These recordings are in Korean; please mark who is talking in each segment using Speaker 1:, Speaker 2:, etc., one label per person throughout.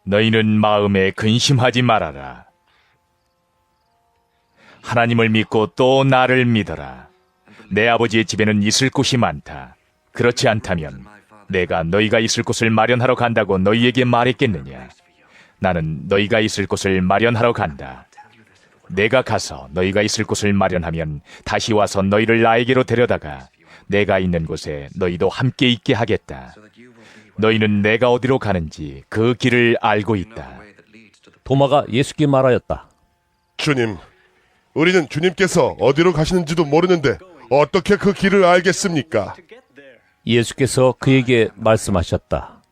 Speaker 1: 너희는 마음에 근심하지 말아라. 하나님을 믿고 또 나를 믿어라. 내 아버지의 집에는 있을 곳이 많다. 그렇지 않다면 내가 너희가 있을 곳을 마련하러 간다고 너희에게 말했겠느냐? 나는 너희가 있을 곳을 마련하러 간다. 내가 가서 너희가 있을 곳을 마련하면 다시 와서 너희를 나에게로 데려다가 내가 있는 곳에 너희도 함께 있게 하겠다. 너희는 내가 어디로 가는지 그 길을 알고 있다.
Speaker 2: 도마가 예수께 말하였다.
Speaker 3: 주님, 우리는 주님께서 어디로 가시는지도 모르는데 어떻게 그 길을 알겠습니까?
Speaker 2: 예수께서 그에게 말씀하셨다.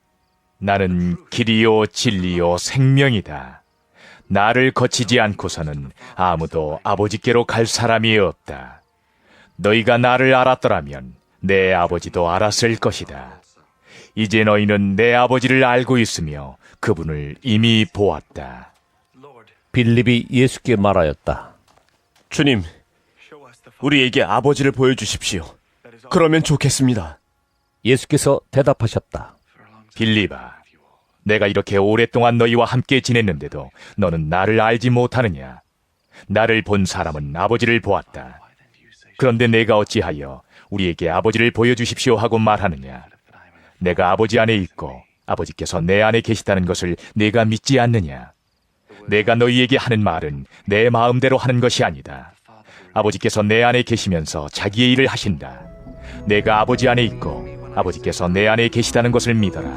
Speaker 1: 나는 길이요 진리요 생명이다. 나를 거치지 않고서는 아무도 아버지께로 갈 사람이 없다. 너희가 나를 알았더라면 내 아버지도 알았을 것이다. 이제 너희는 내 아버지를 알고 있으며 그분을 이미 보았다.
Speaker 2: 빌립이 예수께 말하였다.
Speaker 4: 주님, 우리에게 아버지를 보여주십시오. 그러면 좋겠습니다.
Speaker 2: 예수께서 대답하셨다.
Speaker 1: 빌립아, 내가 이렇게 오랫동안 너희와 함께 지냈는데도 너는 나를 알지 못하느냐? 나를 본 사람은 아버지를 보았다. 그런데 내가 어찌하여 우리에게 아버지를 보여주십시오 하고 말하느냐? 내가 아버지 안에 있고 아버지께서 내 안에 계시다는 것을 내가 믿지 않느냐? 내가 너희에게 하는 말은 내 마음대로 하는 것이 아니다. 아버지께서 내 안에 계시면서 자기의 일을 하신다. 내가 아버지 안에 있고 아버지께서 내 안에 계시다는 것을 믿어라.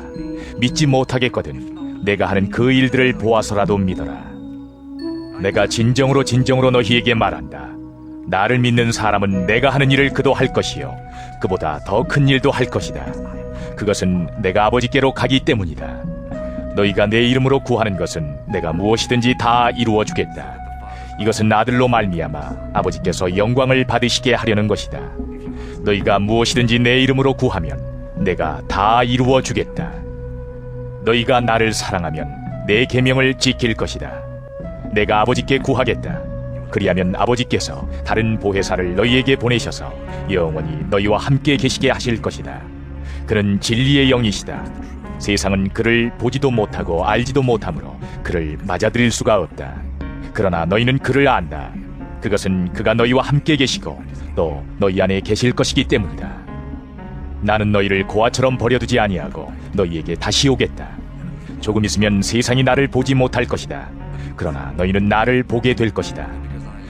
Speaker 1: 믿지 못하겠거든 내가 하는 그 일들을 보아서라도 믿어라. 내가 진정으로 너희에게 말한다. 나를 믿는 사람은 내가 하는 일을 그도 할 것이요 그보다 더 큰 일도 할 것이다. 그것은 내가 아버지께로 가기 때문이다. 너희가 내 이름으로 구하는 것은 내가 무엇이든지 다 이루어 주겠다. 이것은 아들로 말미암아 아버지께서 영광을 받으시게 하려는 것이다. 너희가 무엇이든지 내 이름으로 구하면 내가 다 이루어 주겠다. 너희가 나를 사랑하면 내 계명을 지킬 것이다. 내가 아버지께 구하겠다. 그리하면 아버지께서 다른 보혜사를 너희에게 보내셔서 영원히 너희와 함께 계시게 하실 것이다. 그는 진리의 영이시다. 세상은 그를 보지도 못하고 알지도 못하므로 그를 맞아들일 수가 없다. 그러나 너희는 그를 안다. 그것은 그가 너희와 함께 계시고 또 너희 안에 계실 것이기 때문이다. 나는 너희를 고아처럼 버려두지 아니하고 너희에게 다시 오겠다. 조금 있으면 세상이 나를 보지 못할 것이다. 그러나 너희는 나를 보게 될 것이다.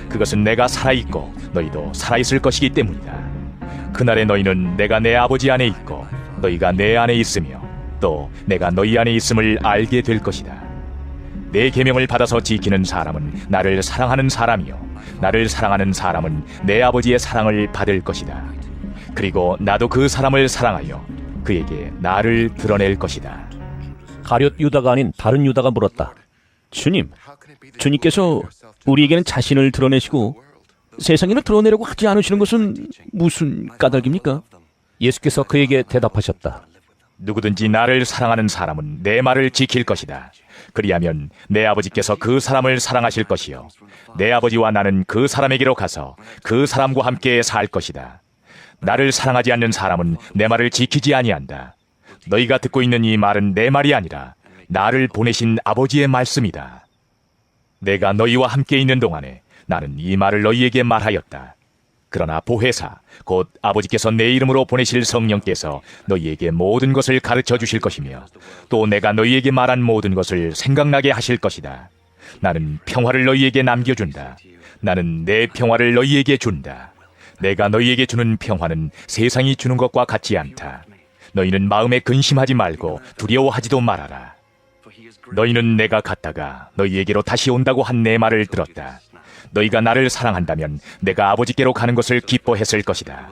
Speaker 1: 그것은 내가 살아있고 너희도 살아있을 것이기 때문이다. 그날에 너희는 내가 내 아버지 안에 있고 너희가 내 안에 있으며 또 내가 너희 안에 있음을 알게 될 것이다. 내 계명을 받아서 지키는 사람은 나를 사랑하는 사람이요 나를 사랑하는 사람은 내 아버지의 사랑을 받을 것이다. 그리고 나도 그 사람을 사랑하여 그에게 나를 드러낼 것이다.
Speaker 2: 가룟 유다가 아닌 다른 유다가 물었다.
Speaker 4: 주님, 주님께서 우리에게는 자신을 드러내시고 세상에는 드러내려고 하지 않으시는 것은 무슨 까닭입니까?
Speaker 2: 예수께서 그에게 대답하셨다.
Speaker 1: 누구든지 나를 사랑하는 사람은 내 말을 지킬 것이다. 그리하면 내 아버지께서 그 사람을 사랑하실 것이요 내 아버지와 나는 그 사람에게로 가서 그 사람과 함께 살 것이다. 나를 사랑하지 않는 사람은 내 말을 지키지 아니한다. 너희가 듣고 있는 이 말은 내 말이 아니라 나를 보내신 아버지의 말씀이다. 내가 너희와 함께 있는 동안에 나는 이 말을 너희에게 말하였다. 그러나 보혜사 곧 아버지께서 내 이름으로 보내실 성령께서 너희에게 모든 것을 가르쳐 주실 것이며 또 내가 너희에게 말한 모든 것을 생각나게 하실 것이다. 나는 평화를 너희에게 남겨준다. 나는 내 평화를 너희에게 준다. 내가 너희에게 주는 평화는 세상이 주는 것과 같지 않다. 너희는 마음에 근심하지 말고 두려워하지도 말아라. 너희는 내가 갔다가 너희에게로 다시 온다고 한 내 말을 들었다. 너희가 나를 사랑한다면 내가 아버지께로 가는 것을 기뻐했을 것이다.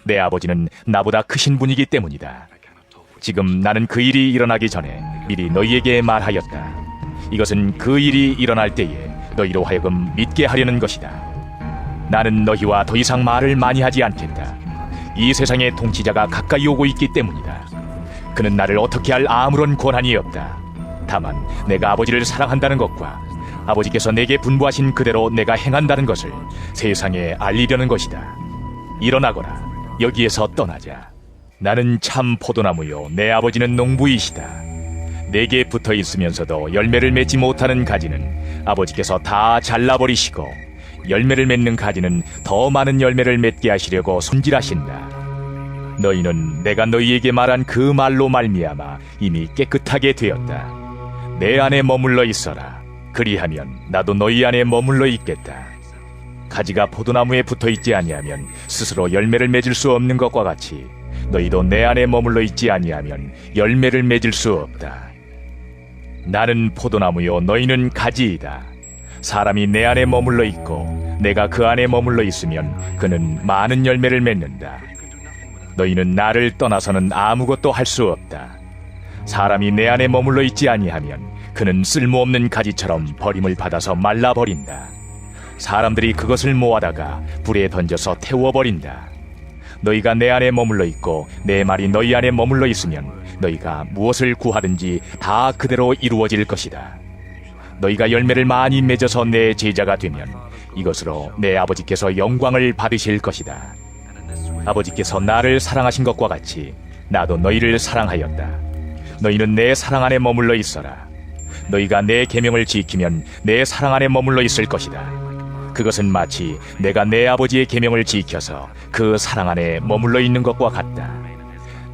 Speaker 1: 내 아버지는 나보다 크신 분이기 때문이다. 지금 나는 그 일이 일어나기 전에 미리 너희에게 말하였다. 이것은 그 일이 일어날 때에 너희로 하여금 믿게 하려는 것이다. 나는 너희와 더 이상 말을 많이 하지 않겠다. 이 세상의 통치자가 가까이 오고 있기 때문이다. 그는 나를 어떻게 할 아무런 권한이 없다. 다만 내가 아버지를 사랑한다는 것과 아버지께서 내게 분부하신 그대로 내가 행한다는 것을 세상에 알리려는 것이다. 일어나거라. 여기에서 떠나자. 나는 참 포도나무요 내 아버지는 농부이시다. 내게 붙어 있으면서도 열매를 맺지 못하는 가지는 아버지께서 다 잘라버리시고 열매를 맺는 가지는 더 많은 열매를 맺게 하시려고 손질하신다. 너희는 내가 너희에게 말한 그 말로 말미암아 이미 깨끗하게 되었다. 내 안에 머물러 있어라. 그리하면 나도 너희 안에 머물러 있겠다. 가지가 포도나무에 붙어 있지 아니하면 스스로 열매를 맺을 수 없는 것과 같이 너희도 내 안에 머물러 있지 아니하면 열매를 맺을 수 없다. 나는 포도나무요 너희는 가지이다. 사람이 내 안에 머물러 있고 내가 그 안에 머물러 있으면 그는 많은 열매를 맺는다. 너희는 나를 떠나서는 아무것도 할 수 없다. 사람이 내 안에 머물러 있지 아니하면 그는 쓸모없는 가지처럼 버림을 받아서 말라버린다. 사람들이 그것을 모아다가 불에 던져서 태워버린다. 너희가 내 안에 머물러 있고 내 말이 너희 안에 머물러 있으면 너희가 무엇을 구하든지 다 그대로 이루어질 것이다. 너희가 열매를 많이 맺어서 내 제자가 되면 이것으로 내 아버지께서 영광을 받으실 것이다. 아버지께서 나를 사랑하신 것과 같이 나도 너희를 사랑하였다. 너희는 내 사랑 안에 머물러 있어라. 너희가 내 계명을 지키면 내 사랑 안에 머물러 있을 것이다. 그것은 마치 내가 내 아버지의 계명을 지켜서 그 사랑 안에 머물러 있는 것과 같다.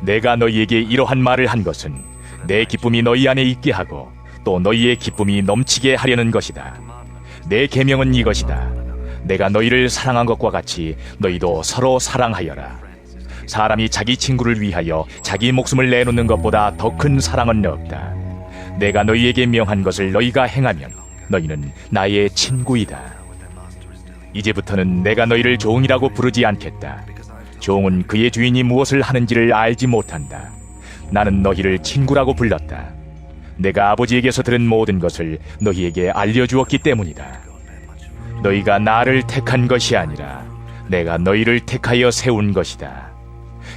Speaker 1: 내가 너희에게 이러한 말을 한 것은 내 기쁨이 너희 안에 있게 하고 또 너희의 기쁨이 넘치게 하려는 것이다. 내 계명은 이것이다. 내가 너희를 사랑한 것과 같이 너희도 서로 사랑하여라. 사람이 자기 친구를 위하여 자기 목숨을 내놓는 것보다 더 큰 사랑은 없다. 내가 너희에게 명한 것을 너희가 행하면 너희는 나의 친구이다. 이제부터는 내가 너희를 종이라고 부르지 않겠다. 종은 그의 주인이 무엇을 하는지를 알지 못한다. 나는 너희를 친구라고 불렀다. 내가 아버지에게서 들은 모든 것을 너희에게 알려주었기 때문이다. 너희가 나를 택한 것이 아니라 내가 너희를 택하여 세운 것이다.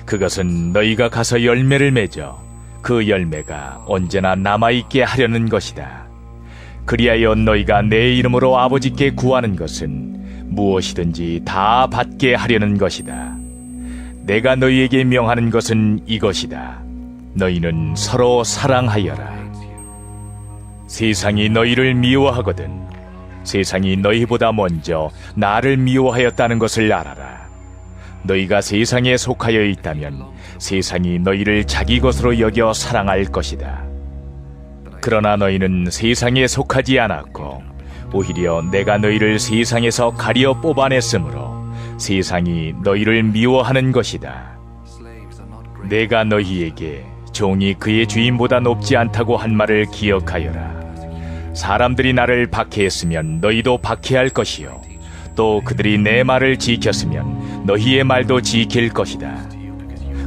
Speaker 1: 그것은 너희가 가서 열매를 맺어 그 열매가 언제나 남아있게 하려는 것이다. 그리하여 너희가 내 이름으로 아버지께 구하는 것은 무엇이든지 다 받게 하려는 것이다. 내가 너희에게 명하는 것은 이것이다. 너희는 서로 사랑하여라. 세상이 너희를 미워하거든 세상이 너희보다 먼저 나를 미워하였다는 것을 알아라. 너희가 세상에 속하여 있다면 세상이 너희를 자기 것으로 여겨 사랑할 것이다. 그러나 너희는 세상에 속하지 않았고 오히려 내가 너희를 세상에서 가려 뽑아냈으므로 세상이 너희를 미워하는 것이다. 내가 너희에게 종이 그의 주인보다 높지 않다고 한 말을 기억하여라. 사람들이 나를 박해했으면 너희도 박해할 것이요 또 그들이 내 말을 지켰으면 너희의 말도 지킬 것이다.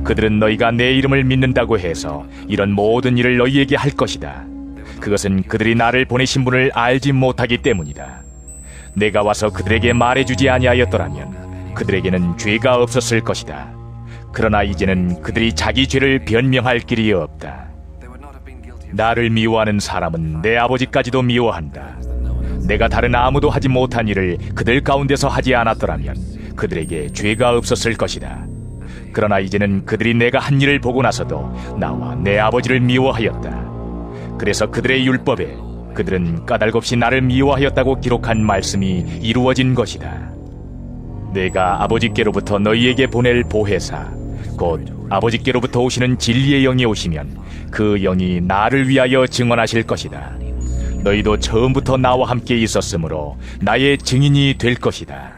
Speaker 1: 그들은 너희가 내 이름을 믿는다고 해서 이런 모든 일을 너희에게 할 것이다. 그것은 그들이 나를 보내신 분을 알지 못하기 때문이다. 내가 와서 그들에게 말해주지 아니하였더라면 그들에게는 죄가 없었을 것이다. 그러나 이제는 그들이 자기 죄를 변명할 길이 없다. 나를 미워하는 사람은 내 아버지까지도 미워한다. 내가 다른 아무도 하지 못한 일을 그들 가운데서 하지 않았더라면 그들에게 죄가 없었을 것이다. 그러나 이제는 그들이 내가 한 일을 보고 나서도 나와 내 아버지를 미워하였다. 그래서 그들의 율법에 그들은 까닭없이 나를 미워하였다고 기록한 말씀이 이루어진 것이다. 내가 아버지께로부터 너희에게 보낼 보혜사 곧 아버지께로부터 오시는 진리의 영이 오시면 그 영이 나를 위하여 증언하실 것이다. 너희도 처음부터 나와 함께 있었으므로 나의 증인이 될 것이다.